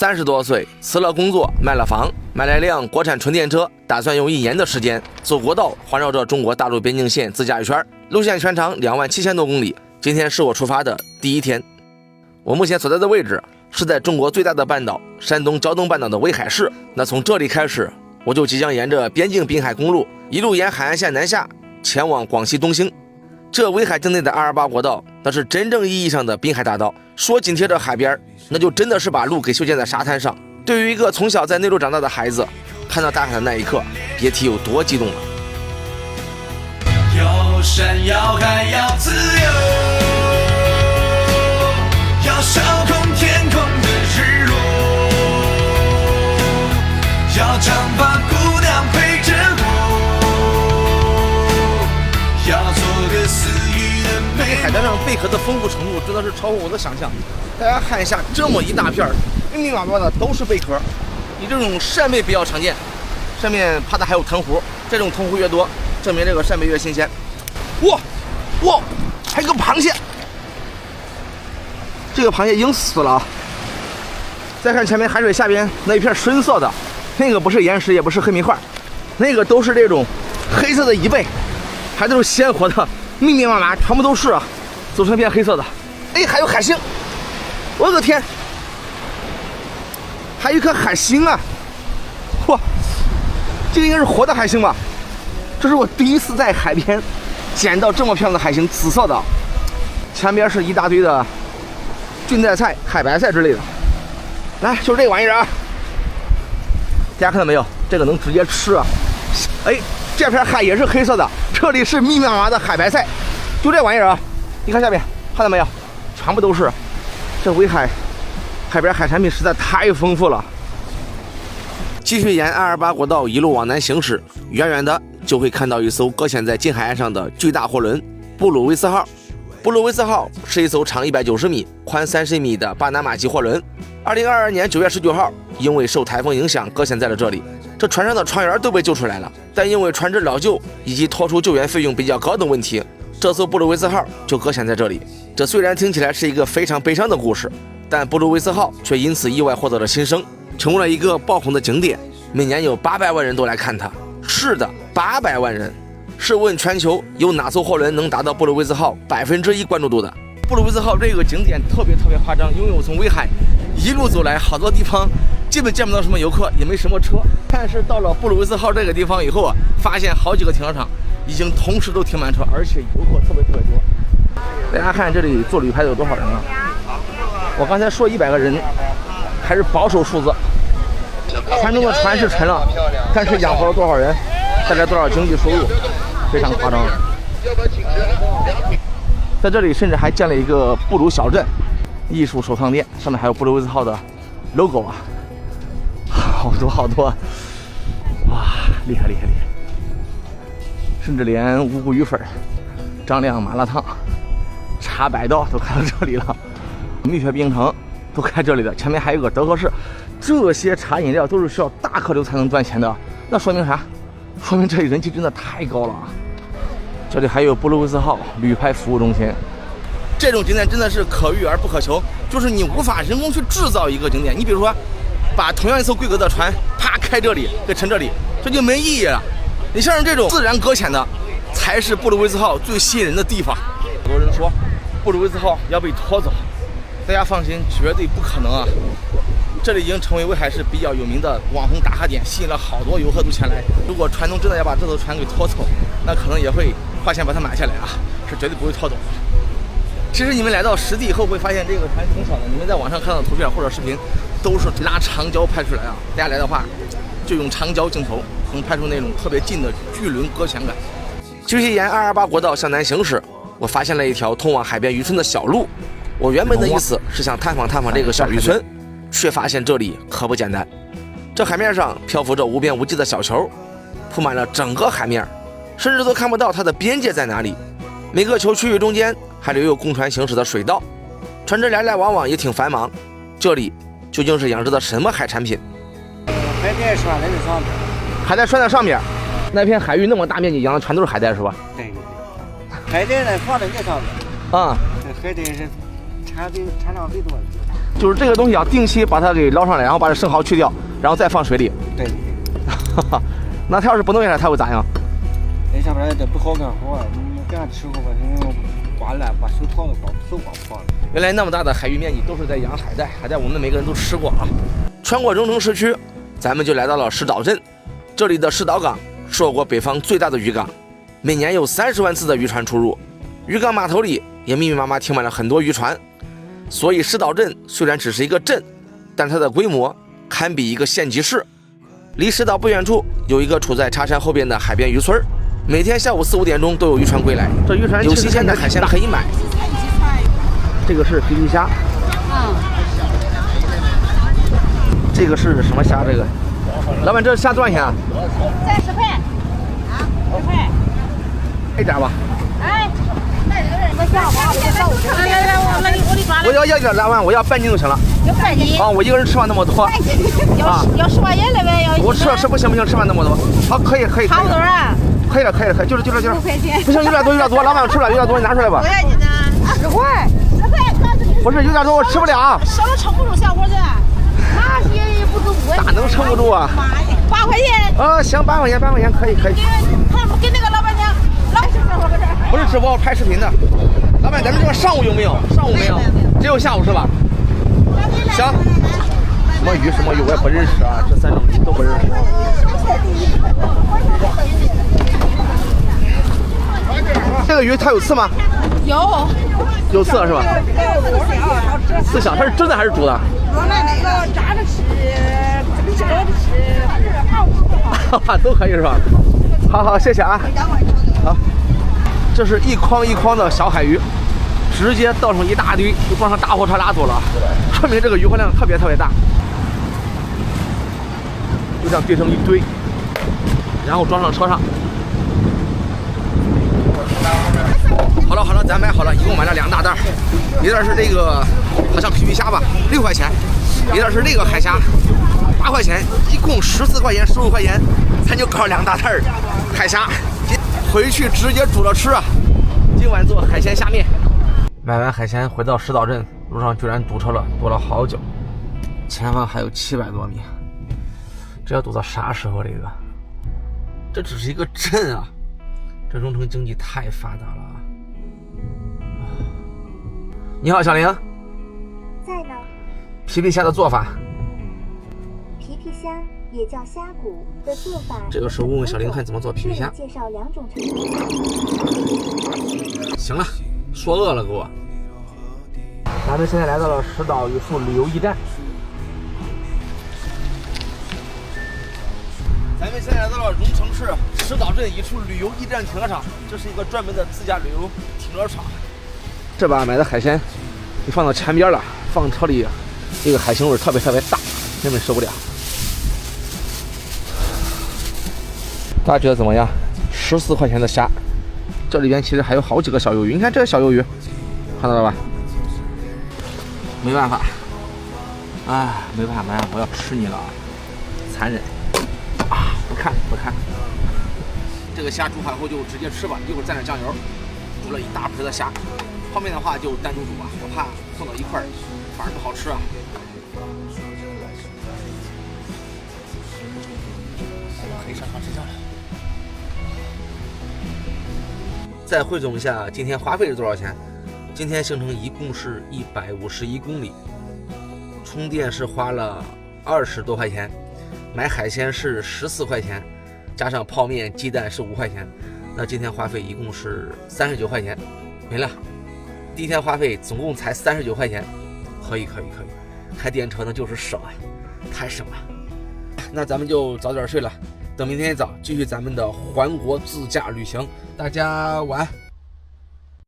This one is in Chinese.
30多岁，辞了工作，卖了房，买了辆国产纯电车，打算用1年的时间走国道，环绕着中国大陆边境线自驾一圈，路线全长27000多公里。今天是我出发的第1天。我目前所在的位置是在中国最大的半岛山东胶东半岛的威海市。那从这里开始，我就即将沿着边境滨海公路一路沿海岸线南下，前往广西东兴。这威海境内的228国道，那是真正意义上的滨海大道。说紧贴着海边，那就真的是把路给修建在沙滩上。对于一个从小在内陆长大的孩子，看到大海的那一刻，别提有多激动了。要山要海要自由，要烧空天空的日落，要长发姑娘陪着我，要做个肆意的美。海滩上贝壳的丰富程度真的是超乎我的想象。大家看一下，这么一大片密密麻麻的都是贝壳。你这种扇贝比较常见，上面趴的还有藤壶，这种藤壶越多，证明这个扇贝越新鲜。哇，还有个螃蟹，这个螃蟹已经死了。再看前面海水下边那一片深色的，那个不是岩石，也不是黑米块，那个都是这种黑色的贻贝，还都是鲜活的，密密麻麻，全部都是组成一片黑色的。哎，还有海星，我的天，还有一颗海星啊！哇，这个应该是活的海星吧？这是我第一次在海边捡到这么漂亮的海星，紫色的，前边是一大堆的菌带菜、海白菜之类的。来，就是这个玩意儿啊！大家看到没有？这个能直接吃啊！哎，这片海也是黑色的，这里是密密麻麻的海白菜，就这玩意儿啊！你看下面，看到没有？全部都是。这威海海边海产品实在太丰富了。继续沿228国道一路往南行驶，远远的就会看到一艘搁浅在近海岸上的巨大货轮布鲁维斯号。布鲁维斯号是一艘长190米、宽30米的巴拿马级货轮。2022年9月19号，因为受台风影响搁浅在了这里。这船上的船员都被救出来了，但因为船只老旧以及拖出救援费用比较高的问题，这艘布鲁维斯号就搁浅在这里。这虽然听起来是一个非常悲伤的故事，但布鲁维斯号却因此意外获得了新生，成为了一个爆红的景点，每年有800万人都来看它。是的，800万人。试问全球有哪艘货轮能达到布鲁维斯号1%关注度的？布鲁维斯号这个景点特别夸张，因为我从威海一路走来，好多地方基本见不到什么游客，也没什么车。但是到了布鲁维斯号这个地方以后啊，发现好几个停车场已经同时都停满车，而且游客特别多。大家看这里做旅拍的有多少人啊？我刚才说100个人还是保守数字。船中的船是沉了，但是养活了多少人，带来多少经济收入，非常夸张。在这里甚至还建了一个布鲁小镇艺术收藏店，上面还有布鲁维斯号的 logo 啊，好多，哇，厉害！甚至连五谷鱼粉、张亮麻辣烫、茶百道都开到这里了，蜜雪冰城都开这里的，前面还有个德和士。这些茶饮料都是需要大客流才能赚钱的，那说明啥？说明这里人气真的太高了。这里还有布鲁维斯号旅拍服务中心。这种景点真的是可遇而不可求，就是你无法人工去制造一个景点。你比如说，把同样一艘规格的船，啪开这里，给沉这里，这就没意义了。你像这种自然搁浅的，才是布鲁维斯号最吸引人的地方。很多人说布鲁维斯号要被拖走，大家放心，绝对不可能啊！这里已经成为威海市比较有名的网红打卡点，吸引了好多游客都前来。如果船东真的要把这艘船给拖走，那可能也会花钱把它买下来啊，是绝对不会拖走的。其实你们来到实地以后会发现，这个船挺小的。你们在网上看到的图片或者视频，都是拉长焦拍出来啊。大家来的话，就用长焦镜头，能拍出那种特别近的巨轮搁浅感。继续沿228国道向南行驶，我发现了一条通往海边渔村的小路。我原本的意思是想探访这个小渔村，却发现这里可不简单。这海面上漂浮着无边无际的小球，铺满了整个海面，甚至都看不到它的边界在哪里。每个球区域中间还留有供船行驶的水道，船只来往往也挺繁忙。这里究竟是养殖的什么海产品？海带拴在那上面，海带拴在上面。那片海域那么大面积养的全都是海带是吧？对，海带呢放在那上面啊。这海带是产量最多的。就是这个东西要定期把它给捞上来，然后把这生蚝去掉，然后再放水里。对。那它要是不弄下来，它会咋样？那下边都不好干活，你给它吃过吧，刮烂，把手套都手刮破了。原来那么大的海域面积都是在养海带，海带我们每个人都吃过啊。穿过荣成市区，咱们就来到了石岛镇。这里的石岛港是我国北方最大的渔港，每年有30万次的渔船出入，渔港码头里也密密麻麻停满了很多渔船。所以石岛镇虽然只是一个镇，但它的规模堪比一个县级市。离石岛不远处有一个处在茶山后边的海边渔村，每天下午4、5点钟都有渔船归来。这渔船有新鲜的海鲜可以买。这个是皮皮虾，这个是什么虾？这个，老板，这虾多少钱啊？30块，啊，10块，一点吧。哎，那这个人不下吧？我要一点2万，我要半斤就行了。要半斤？啊，我一个人吃完那么多。要10块钱了呗？要我吃不行，吃完那么多。好，可以。差不多啊。可以了，就是6块钱。不行，有点多，老板我吃不了，有点多，你拿出来吧。多少斤呢？10块。10块，不是有点多，我吃不了。少了撑不住，小伙子。那些也不足5。咋能撑不住啊？8块钱。行，8块钱，可以。给那个老板娘，老板直播。不是直播，我拍视频的。老板，咱们这个上午有没有？上午没有，只有下午是吧？行。什么鱼我也不认识啊，这3种鱼都不认识。这个鱼它有刺吗？有刺是吧？刺小，它是蒸的还是煮的？那个炸着吃，蒸着吃，都可以是吧？好，谢谢啊。好，这是一筐一筐的小海鱼，直接倒上一大堆，就装上大货车拉走了，说明这个鱼货量特别大。就这样堆成一堆，然后装上车上。好了，咱买好了，一共买了2大袋，一袋是这个好像皮皮虾吧，6块钱，一袋是这个海虾，8块钱，一共14块钱、15块钱，咱就搞2大袋海虾，回去直接煮了吃啊！今晚做海鲜虾面。买完海鲜回到石岛镇，路上居然堵车了，堵了好久，前方还有700多米。这要堵到啥时候？这只是一个镇啊，这荣成经济太发达了啊！你好，小玲。在呢。皮皮虾的做法。皮皮虾也叫虾骨的做法。这个时候问问小玲看怎么做皮皮虾。介绍2种程度。行了，说饿了给我。咱们现在来到了石岛一处旅游驿站。咱们现在来到了荣成市石岛镇一处旅游驿站停车场，这是一个专门的自驾旅游停车场。这把买的海鲜就放到前边了，放车里，这个海腥味特别大，根本受不了。大家觉得怎么样？14块钱的虾，这里边其实还有好几个小鱿鱼，你看这个小鱿鱼，看到了吧？没办法，没办法，我要吃你了，残忍啊！不看。这个虾煮好后就直接吃吧，一会儿蘸点酱油，煮了一大盆的虾。泡面的话就单独煮吧，我怕放到一块儿反而不好吃啊。可以上床睡觉了。再汇总一下今天花费是多少钱？今天行程一共是151公里，充电是花了20多块钱，买海鲜是14块钱，加上泡面、鸡蛋是5块钱，那今天花费一共是39块钱，没了。第一天花费总共才39块钱，可以，开电车那就是省啊，太省了。那咱们就早点睡了，等明天一早继续咱们的环国自驾旅行。大家晚安。